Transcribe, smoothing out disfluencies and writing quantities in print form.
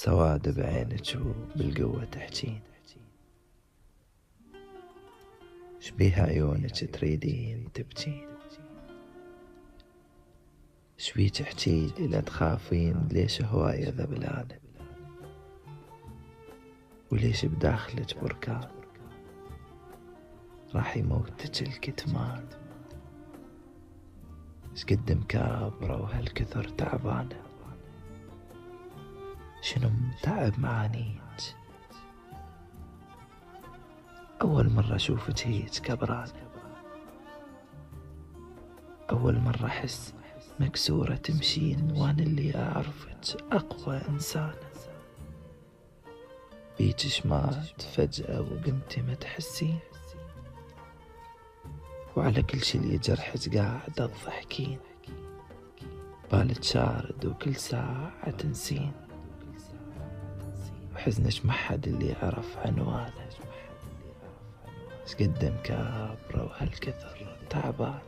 سواد بعينك وبالقوة تحجين، شبيه عيونك تريدين تبجين، شبيك احجيلي لا تخافين ليش هواية ذبلانة، وليش بداخلك بركان راح يموتك الكتمان، شقد مكابرة وهالكثر تعبانة، شنو متعب معانيك، أول مرة أشوفك هيج كبرانة، أول مرة أحس مكسورة تمشين وأنا اللي أعرفك أقوى إنسانة، بيك شمات فجأة وقمتي ما تحسين، وعلى كل شي اللي جرحك قاعد تضحكين، بالك شارد وكل ساعة تنسين، وحزنك محد اللي عرف عنوانه، شقد مكابرة وهالكثر تعبان.